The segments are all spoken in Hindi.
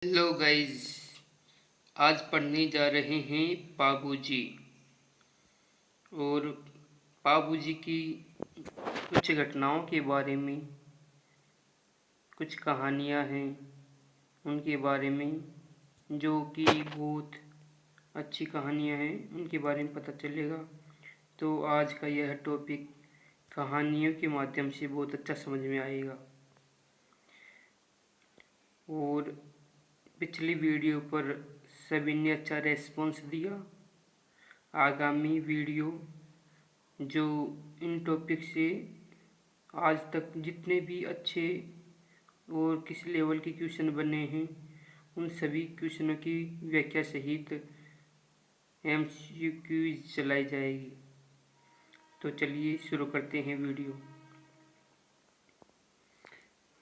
Hello guys. आज पढ़ने जा रहे हैं बाबूजी। और बाबूजी की कुछ घटनाओं के बारे में, कुछ कहानियाँ हैं उनके बारे में, जो कि बहुत अच्छी कहानियाँ हैं, उनके बारे में पता चलेगा। तो आज का यह टॉपिक कहानियों के माध्यम से बहुत अच्छा समझ में आएगा। और पिछली वीडियो पर सभी ने अच्छा रेस्पॉन्स दिया। आगामी वीडियो जो इन टॉपिक से आज तक जितने भी अच्छे और किस लेवल के क्वेश्चन बने हैं, उन सभी क्वेश्चनों की व्याख्या सहित MCQs चलाई जाएगी। तो चलिए शुरू करते हैं वीडियो।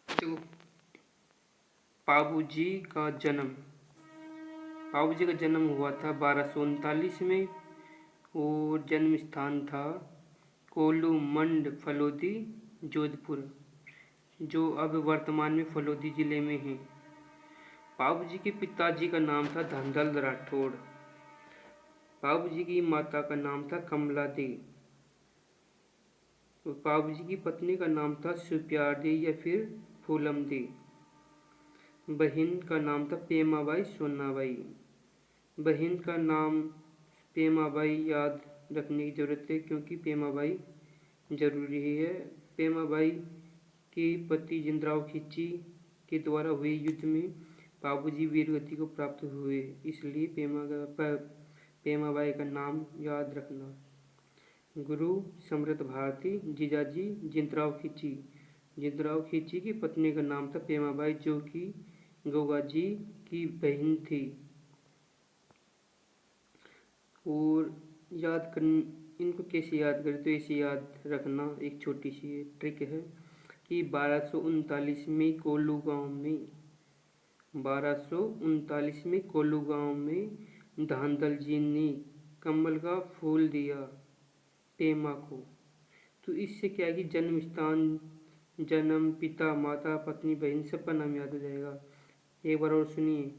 तो बाबूजी का जन्म। बाबूजी का जन्म हुआ था 1239 में और जन्म स्थान था कोलूमंड फलोदी, जोधपुर, जो अब वर्तमान में फलोदी जिले में है। बाबूजी के पिताजी का नाम था धनदल राठौड़। बाबूजी की माता का नाम था कमला दे। बाबूजी की पत्नी का नाम था सुप्यार दे या फिर फूलम दे। बहन का नाम था पेमाबाई सोनाबाई। बहन का नाम पेमाबाई याद रखने की ज़रूरत है, क्योंकि पेमाबाई जरूरी है। पेमाबाई के पति जिंदराव खिची के द्वारा हुए युद्ध में बाबूजी वीरगति को प्राप्त हुए, इसलिए पेमाबाई का नाम याद रखना। गुरु समृद्ध भारती, जीजाजी जिंदराव खिची। जिंदराव खिची की पत्नी का नाम था पेमाबाई, जो कि गोगाजी की बहन थी। और इनको कैसे याद करें, तो ऐसे याद रखना। एक छोटी सी ट्रिक है कि 1239 में कोल्लू गांव में धांधल जी ने कमल का फूल दिया पेमा को। तो इससे क्या है कि जन्म स्थान, जन्म, पिता, माता, पत्नी, बहन सबका नाम याद हो जाएगा। एक बार और सुनिए।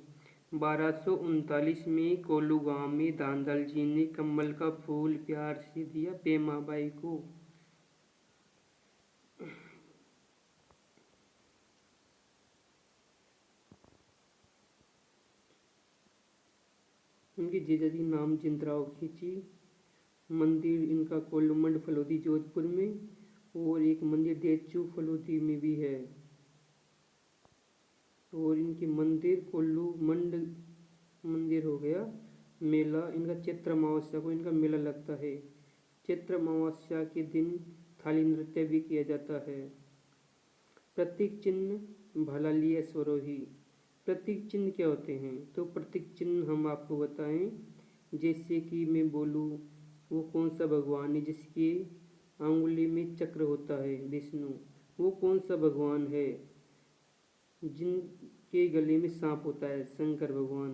1239 में कोल्लू गांव में धांधल जी ने कमल का फूल प्यार से दिया पेमाबाई को। उनके जीजाजी नाम जिंदराव खिची। मंदिर इनका कोल्लूमंड फलोदी जोधपुर में, और एक मंदिर देचू फलोदी में भी है। और इनकी मंदिर कोल्लूमंड मंदिर हो गया। मेला इनका चैत्र अमावस्या को इनका मेला लगता है। चैत्र अमावस्या के दिन थाली नृत्य भी किया जाता है। प्रतीक चिन्ह भलालिया स्वरोही। प्रतीक चिन्ह क्या होते हैं, तो प्रतीक चिन्ह हम आपको बताएं। जैसे कि मैं बोलूँ वो कौन सा भगवान है जिसके अंगुली में चक्र होता है, विष्णु। वो कौन सा भगवान है जिनके गले में सांप होता है, शंकर भगवान।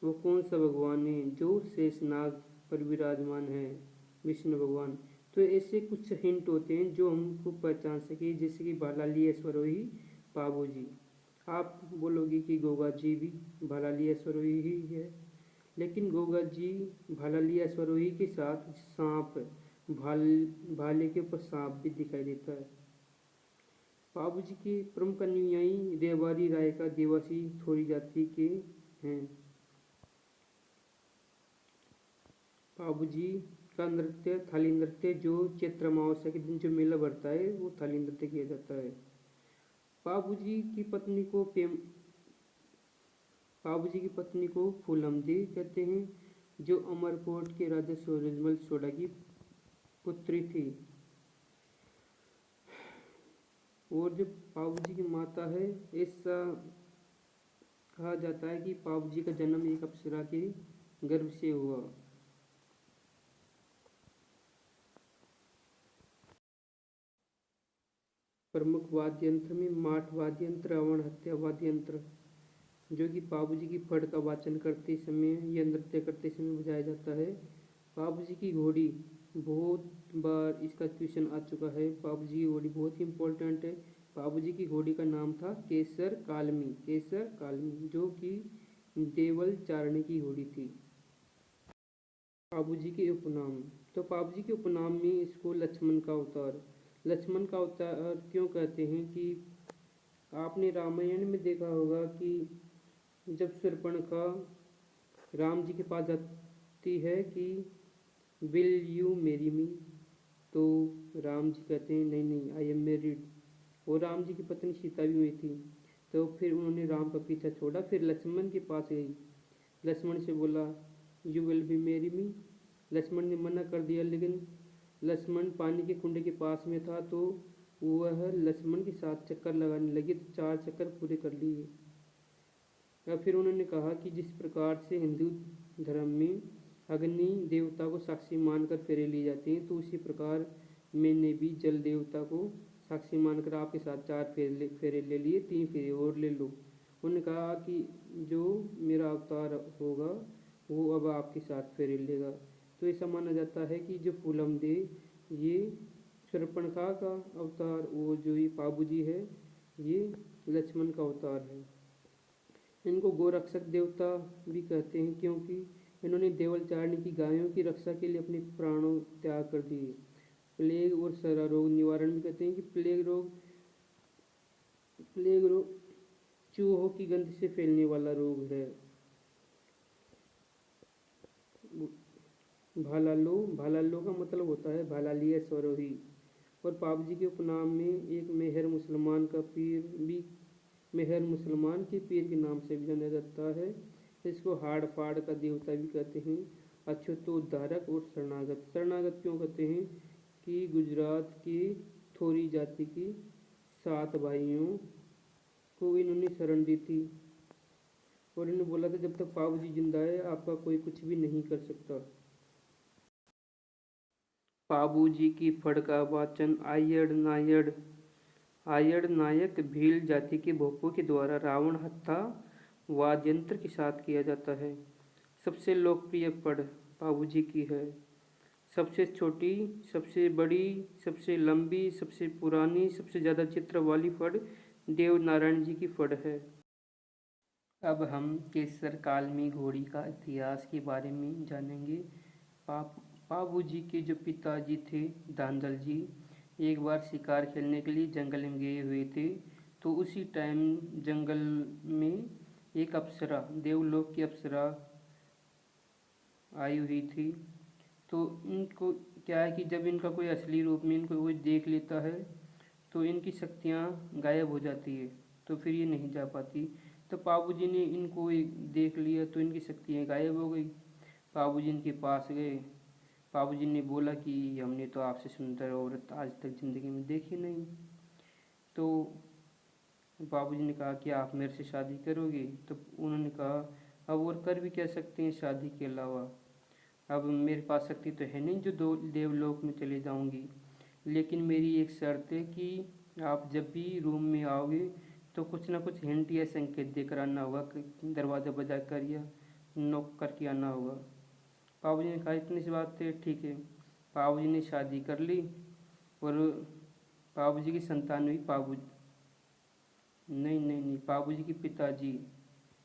वो कौन सा भगवान है जो शेषनाग पर विराजमान है, विष्णु भगवान। तो ऐसे कुछ हिंट होते हैं जो हमको पहचान सके, जैसे कि भलाली स्वरोही बाबूजी। आप बोलोगे कि गोगा जी भी भलाली स्वरोही ही है, लेकिन गोगा जी भलाली स्वरोही के साथ सांप, भाले के ऊपर सांप भी दिखाई देता है। बाबूजी के प्रमुख अनुयायी देवारी राय का देवासी थोड़ी जाति के हैं। बाबूजी का नृत्य थाली नृत्य, जो चैत्र अमावस्या के दिन जो मेला भरता है वो थाली नृत्य किया जाता है। बाबूजी की पत्नी को फूलमदी कहते हैं, जो अमरकोट के राजा सूरजमल सोडा की पुत्री थी। और जो बाबूजी की माता है, ऐसा कहा जाता है कि बाबूजी का जन्म एक अप्सरा के गर्भ से हुआ। प्रमुख वाद्य यंत्र में माठ वाद्य यंत्र, रावण हत्या वाद्य यंत्र, जो कि बाबूजी की फड़ का वाचन करते समय या नृत्य करते समय बजाया जाता है। बाबूजी की घोड़ी, बहुत बार इसका क्वेश्चन आ चुका है। बाबूजी की घोड़ी बहुत ही इम्पोर्टेंट है। बाबूजी की घोड़ी का नाम था केसर कालमी, केसर कालमी, जो कि देवल चारणी की घोड़ी थी। बाबूजी के उपनाम। तो बाबूजी के उपनाम में इसको लक्ष्मण का अवतार, लक्ष्मण का अवतार क्यों कहते हैं कि आपने रामायण में देखा होगा कि जब शूर्पणखा राम जी के पास जाती है कि विल यू मैरी मी, तो राम जी कहते हैं नहीं नहीं, आई एम मैरिड। और राम जी की पत्नी सीता भी हुई थी। तो फिर उन्होंने राम का पीछा छोड़ा, फिर लक्ष्मण के पास गई, लक्ष्मण से बोला you will be marry me. Lakshman ने मना कर दिया, लेकिन लक्ष्मण पानी के कुंडे के पास में था, तो वह लक्ष्मण के साथ चक्कर लगाने लगी, तो 4 चक्कर पूरे कर लिए। या फिर उन्होंने कहा कि जिस प्रकार से हिंदू धर्म में अग्नि देवता को साक्षी मानकर फेरे लिए जाते हैं, तो उसी प्रकार मैंने भी जल देवता को साक्षी मानकर आपके साथ 4 फेरे ले लिए, 3 फेरे और ले लो। उन्होंने कहा कि जो मेरा अवतार होगा वो अब आपके साथ फेरे लेगा। तो ऐसा माना जाता है कि जो फूलम दे ये शूर्पणखा का अवतार, वो जो ये बाबूजी है ये लक्ष्मण का अवतार है। इनको गोरक्षक देवता भी कहते हैं, क्योंकि इन्होंने देवल चारणी की गायों की रक्षा के लिए अपने प्राणों त्याग कर दिए। प्लेग और सरा रोग निवारण भी कहते हैं कि प्लेग रोग चूहों की गंध से फैलने वाला रोग है। भालालो, भालालो का मतलब होता है भालालिया स्वरोही। और बाबूजी के उपनाम में एक मेहर मुसलमान का पीर भी, मेहर मुसलमान के पीर के नाम से भी जाना जाता है। इसको हाड़ फाड़ का देवता भी कहते हैं, अछूतोद्धारक और शरणागत। शरणागत क्यों कहते हैं कि गुजरात की थोरी जाति की 7 भाइयों को इन्होंने शरण दी थी, और इन्होंने बोला था जब तक बाबूजी जिंदा है आपका कोई कुछ भी नहीं कर सकता। बाबूजी की फड़ का वाचन आयड़ नायड़, आयड़ नायक भील जाति के भोपों के द्वारा रावण हत्या वाद्य यंत्र के साथ किया जाता है। सबसे लोकप्रिय फड़ बाबूजी की है। सबसे छोटी, सबसे बड़ी, सबसे लंबी, सबसे पुरानी, सबसे ज़्यादा चित्र वाली फड़ देव नारायण जी की फड़ है। अब हम केसर कालमी घोड़ी का इतिहास के बारे में जानेंगे। बाबूजी के जो पिताजी थे धांधल जी, एक बार शिकार खेलने के लिए जंगल में गए हुए थे, तो उसी टाइम जंगल में एक अप्सरा, देवलोक की अप्सरा आई हुई थी। तो इनको क्या है कि जब इनका कोई असली रूप में इनको कोई देख लेता है तो इनकी शक्तियाँ गायब हो जाती है, तो फिर ये नहीं जा पाती। तो बाबूजी ने इनको देख लिया तो इनकी शक्तियाँ गायब हो गई। बाबूजी इनके पास गए, बाबूजी ने बोला कि हमने तो आपसे सुंदर औरत आज तक ज़िंदगी में देखी नहीं। तो बाबूजी ने कहा कि आप मेरे से शादी करोगे? तो उन्होंने कहा अब और कर भी क्या सकते हैं शादी के अलावा, अब मेरे पास शक्ति तो है नहीं जो दो देवलोक में चले जाऊंगी, लेकिन मेरी एक शर्त है कि आप जब भी रूम में आओगे तो कुछ ना कुछ हिंट या संकेत देकर आना होगा, दरवाज़ा बजा कर या नॉक करके आना होगा। बाबूजी ने कहा इतनी सी बात है, ठीक है। बाबूजी ने शादी कर ली और बाबूजी की संतान हुई बाबूजी के पिताजी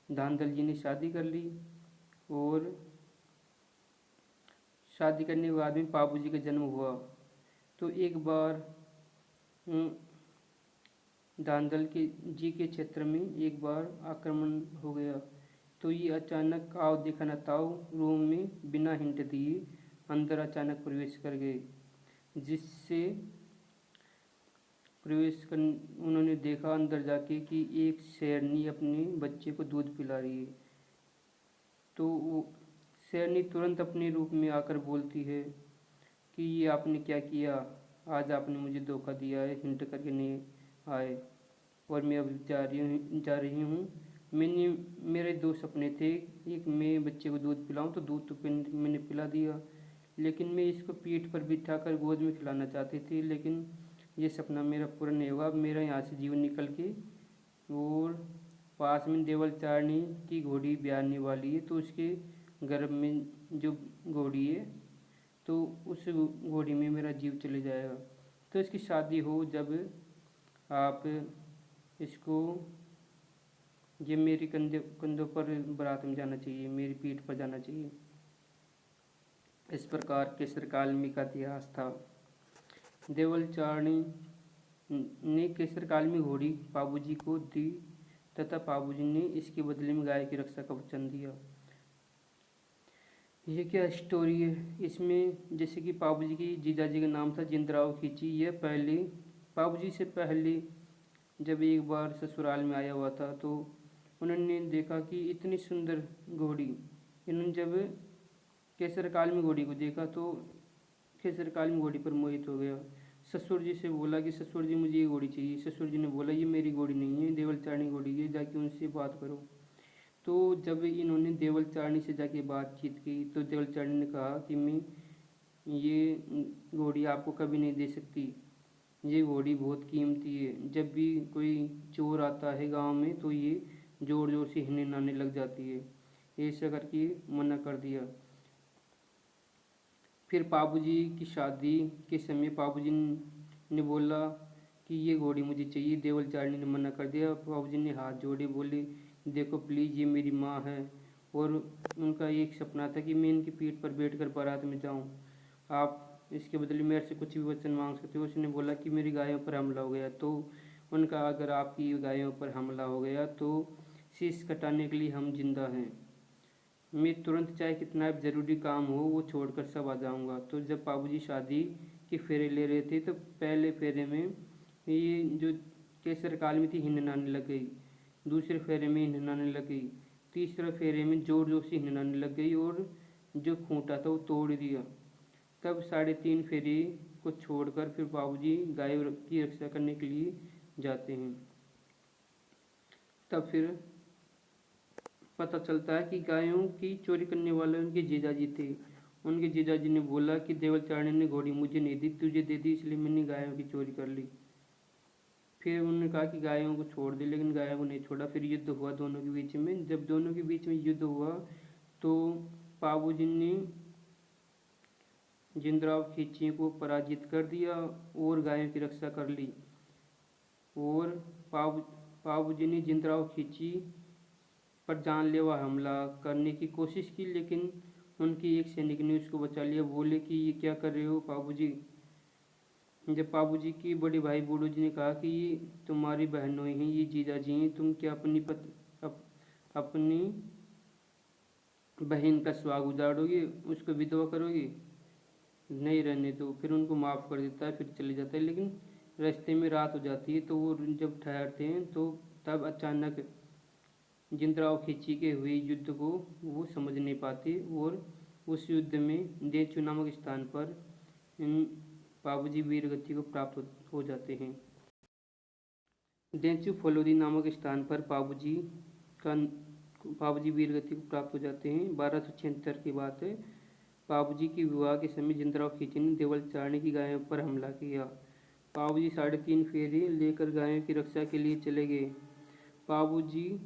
धांधल जी ने शादी कर ली, और शादी करने के बाद में बाबूजी का जन्म हुआ। तो एक बार धांधल जी के क्षेत्र में एक बार आक्रमण हो गया, तो ये अचानक आओ देखा न ताओ रूम में बिना हिंट दिए अंदर अचानक प्रवेश कर गए, जिससे उन्होंने देखा अंदर जाके कि एक शेरनी अपने बच्चे को दूध पिला रही है। तो वो शेरनी तुरंत अपने रूप में आकर बोलती है कि ये आपने क्या किया, आज आपने मुझे धोखा दिया है, हिंट करके नहीं आए, और मैं अब जा रही हूँ। मेरे 2 सपने थे, एक मैं बच्चे को दूध पिलाऊं, तो दूध तो मैंने पिला दिया, लेकिन मैं इसको पीठ पर बिठाकर गोद में खिलाना चाहती थी, लेकिन ये सपना मेरा पूरा नहीं हुआ। अब मेरा यहाँ से जीवन निकल के, और पास में देवल चारणी की घोड़ी ब्याहने वाली है, तो उसके गर्भ में जो घोड़ी है तो उस घोड़ी में मेरा जीव चले जाएगा। तो इसकी शादी हो जब आप इसको, ये मेरी कंधों पर बारात में जाना चाहिए, मेरी पीठ पर जाना चाहिए। इस प्रकार केसर कालमी का इतिहास था। देवलचारणी ने केसर कालमी घोड़ी बाबूजी को दी तथा बाबूजी ने इसके बदले में गाय की रक्षा का वचन दिया। ये क्या स्टोरी है इसमें, जैसे कि बाबूजी की जीजाजी का नाम था जिंदराव खींची। यह पहले बाबूजी से पहले जब एक बार ससुराल में आया हुआ था तो उन्होंने देखा कि इतनी सुंदर घोड़ी, इन्होंने जब केसर कालमी घोड़ी को देखा तो केसर कालमी घोड़ी पर मोहित हो गया। ससुर जी से बोला कि ससुर जी मुझे ये घोड़ी चाहिए। ससुर जी ने बोला ये मेरी घोड़ी नहीं है, देवलचारणी घोड़ी है, जाके उनसे बात करो। तो जब इन्होंने देवलचारणी से जाके बातचीत की तो देवलचारणी ने कहा कि मैं ये घोड़ी आपको कभी नहीं दे सकती, ये घोड़ी बहुत कीमती है। जब भी कोई चोर आता है गांव में तो ये जोर जोर से हिनहिनाने लग जाती है। ऐसा करके मना कर दिया। फिर बाबूजी की शादी के समय बाबूजी ने बोला कि ये घोड़ी मुझे चाहिए। देवलचारणी ने मना कर दिया। बाबूजी ने हाथ जोड़े, बोले देखो प्लीज़ ये मेरी माँ है और उनका एक सपना था कि मैं इनकी पीठ पर बैठकर बारात में जाऊँ। आप इसके बदले मेरे से कुछ भी वचन मांग सकते हो। उसने बोला कि मेरी गायों पर हमला हो गया। तो उनका अगर आपकी गायों पर हमला हो गया तो शीश कटाने के लिए हम जिंदा हैं। मैं तुरंत चाहे कितना भी ज़रूरी काम हो वो छोड़कर सब आ जाऊंगा। तो जब बाबूजी शादी के फेरे ले रहे थे तो पहले फेरे में ये जो केसर कालमी थी हिननाने लग गई, दूसरे फेरे में हिननाने लग गई, तीसरे फेरे में जोर जोर से हिननाने लग गई और जो खूंटा था वो तोड़ दिया। तब 3.5 फेरे को छोड़कर फिर बाबूजी गाय की रक्षा करने के लिए जाते हैं। तब फिर पता चलता है कि गायों की चोरी करने वाले उनके जीजाजी थे। उनके जीजाजी ने बोला कि देवलचारणी ने घोड़ी मुझे नहीं दी, तुझे दे दी, इसलिए मैंने गायों की चोरी कर ली। फिर उन्होंने कहा कि गायों को छोड़ दे, लेकिन गायों को नहीं छोड़ा। फिर युद्ध हुआ दोनों के बीच में। जब दोनों के बीच में युद्ध हुआ तो बाबूजी ने जिंदराव खींची को पराजित कर दिया और गायों की रक्षा कर ली। और बाबूजी ने जिंदराव खींची पर जानलेवा हमला करने की कोशिश की, लेकिन उनकी एक सैनिक ने उसको बचा लिया। बोले कि ये क्या कर रहे हो बाबूजी। जब बाबूजी की बड़े भाई बूढ़ो जी ने कहा कि ये तुम्हारी बहनों हैं, ये जीजाजी हैं, तुम क्या अपनी बहन का सुहाग उजाड़ोगे, उसको विधवा करोगे, नहीं रहने दो। फिर उनको माफ़ कर देता है, फिर चले जाता है। लेकिन रास्ते में रात हो जाती है तो वो जब ठहरते हैं तो तब अचानक जिंदराव खींची के हुए युद्ध को वो समझ नहीं पाते और उस युद्ध में देचू नामक स्थान पर बाबूजी वीर गति को प्राप्त हो जाते हैं। देचू फलोदी नामक स्थान पर बाबूजी वीर गति को प्राप्त हो जाते हैं। 1276 की बात है। बाबूजी की विवाह के समय जिंदराव खींची ने देवलचारणी की गायों पर हमला किया। बाबूजी 3.5 फेरे लेकर गायों की रक्षा के लिए चले गए। बाबूजी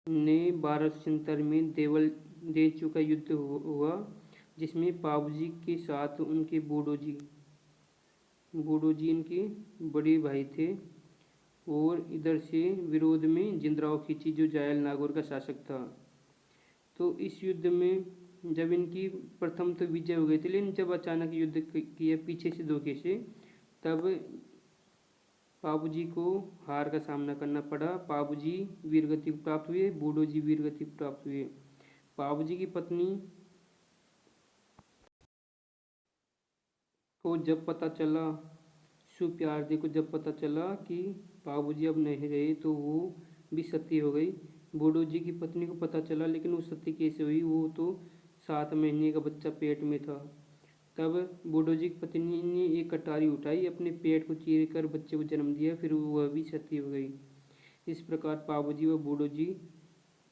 ने 1276 में देचू का युद्ध हुआ, जिसमें बाबूजी के साथ उनके बूढ़ो जी इनके बड़े भाई थे और इधर से विरोध में जिंदराव खींची जो जायल नागौर का शासक था। तो इस युद्ध में जब इनकी प्रथम तो विजय हो गई थी, लेकिन जब अचानक युद्ध किया पीछे से धोखे से, तब बाबूजी को हार का सामना करना पड़ा। बाबूजी वीरगति को प्राप्त हुए, बूढ़ो जी वीरगति को प्राप्त हुए। बाबूजी की पत्नी को जब पता चला, सुप्यारदी को जब पता चला कि बाबूजी अब नहीं रहे तो वो भी सती हो गई। बूढ़ो जी की पत्नी को पता चला, लेकिन वो सती कैसे हुई, वो तो 7 महीने का बच्चा पेट में था। तब बूढ़ो जी की पत्नी ने एक कटारी उठाई, अपने पेट को चीर कर बच्चे को जन्म दिया, फिर वह भी सती हो गई। इस प्रकार बाबूजी व बूढ़ो जी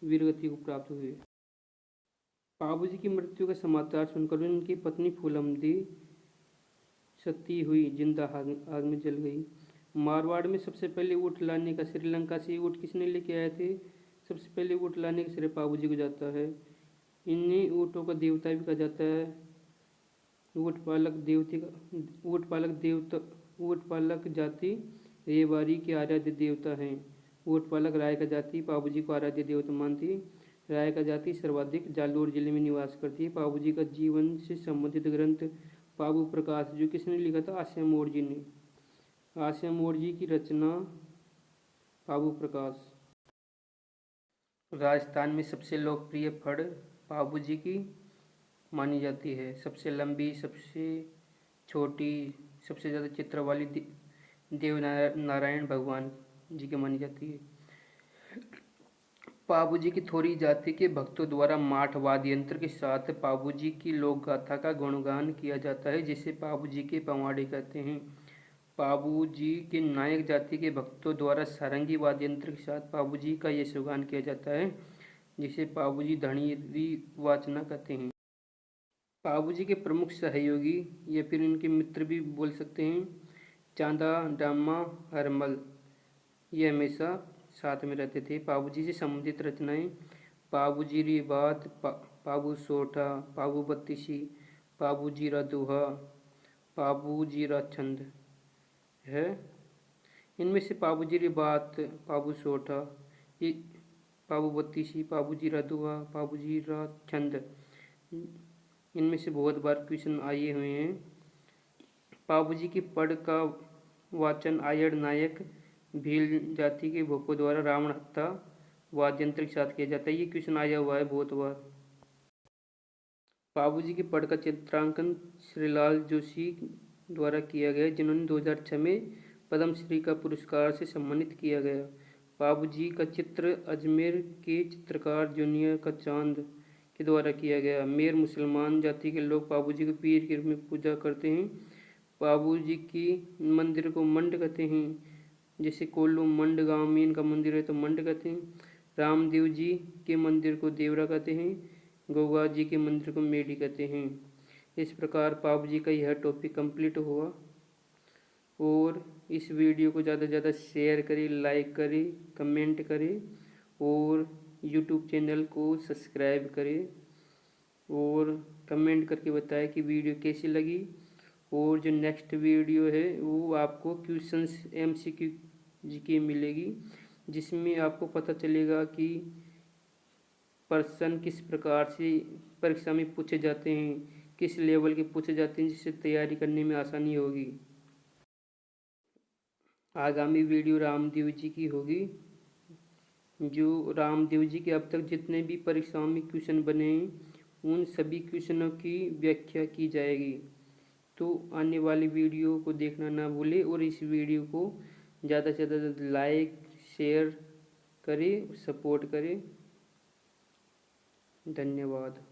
वीरगति को प्राप्त हुए। बाबूजी की मृत्यु का समाचार सुनकर उनकी पत्नी फूलमती सती हुई जिंदा आग में जल गई। मारवाड़ में सबसे पहले ऊँट लाने का, श्रीलंका से ऊँट किसने लेके आए थे, सबसे पहले ऊँट लाने का श्रेय बाबूजी को जाता है। इन्हें ऊँटों का देवता भी कहा जाता है। ऊँट पालक जाति रेवाड़ी के आराध्य देवता हैं। ऊँटपालक रायका जाति पाबू जी को आराध्य देवता मानती है। रायका जाति सर्वाधिक जालोर जिले में निवास करती है। पाबू जी का जीवन से संबंधित ग्रंथ पाबू प्रकाश, जो किसने लिखा था? आसिया मोड़ जी ने। आसिया मोड़ जी की रचना पाबू प्रकाश। राजस्थान में सबसे लोकप्रिय फड़ पाबू जी की मानी जाती है। सबसे लंबी, सबसे छोटी, सबसे ज़्यादा चित्र वाली देव नारायण भगवान जी की मानी जाती है। पाबू जी की थोड़ी जाति के भक्तों द्वारा माठ वाद्य यंत्र के साथ पाबू जी की लोक गाथा का गुणगान किया जाता है, जिसे पाबू जी के पवाड़े कहते हैं। पाबू जी के नायक जाति के भक्तों द्वारा सारंगी वाद्य यंत्र के साथ पाबू जी का यशोगान किया जाता है, जिसे पाबू जी धणीरी वाचना कहते हैं। पाबू जी के प्रमुख सहयोगी या फिर इनके मित्र भी बोल सकते हैं, चांदा, डामा, हरमल, ये हमेशा साथ में रहते थे। पाबू जी से संबंधित रचनाएं पाबू जी री बात, पाबू सोठा, पाबू बत्तीसी, पाबू जी रा दोहा, पाबू जी रा छंद है। इनमें से पाबू जी री बात, पाबू सोठा, ये पाबू बत्तीसी, पाबू जी रा दोहा, पाबू जी रा छंद, इनमें से बहुत बार क्वेश्चन आए हुए हैं। पाबू जी की पढ़ का वाचन आयड़ नायक भील जाति के भोपों द्वारा रावण हत्या वाद्य यंत्र के साथ किया जाता है। ये क्वेश्चन आया हुआ है बहुत बार। पाबू जी की पढ़ का चित्रांकन श्रीलाल जोशी द्वारा किया गया, जिन्होंने 2006 में पद्मश्री का पुरस्कार से सम्मानित किया गया। पाबू जी का चित्र अजमेर के चित्रकार जूनियर का चांद के द्वारा किया गया। मेर मुसलमान जाति के लोग पाबू जी को पीर के रूप में पूजा करते हैं। पाबू जी की मंदिर को मंड कहते हैं, जैसे कोल्लू मंड गांव में इनका मंदिर है तो मंड कहते हैं। रामदेव जी के मंदिर को देवरा कहते हैं। गोगा जी के मंदिर को मेडी कहते हैं। इस प्रकार पाबू जी का यह टॉपिक कंप्लीट हुआ। और इस वीडियो को ज़्यादा से ज़्यादा शेयर करें, लाइक करें, कमेंट करें और यूट्यूब चैनल को सब्सक्राइब करें और कमेंट करके बताएं कि वीडियो कैसी लगी। और जो नेक्स्ट वीडियो है वो आपको क्वेश्चंस MCQ जीके मिलेगी, जिसमें आपको पता चलेगा कि प्रश्न किस प्रकार से परीक्षा में पूछे जाते हैं, किस लेवल के पूछे जाते हैं, जिससे तैयारी करने में आसानी होगी। आगामी वीडियो रामदेव जी की होगी, जो रामदेव जी के अब तक जितने भी परीक्षाओं में क्वेश्चन बने हैं उन सभी क्वेश्चनों की व्याख्या की जाएगी। तो आने वाली वीडियो को देखना ना भूलें और इस वीडियो को ज़्यादा से ज़्यादा लाइक शेयर करें, सपोर्ट करें। धन्यवाद।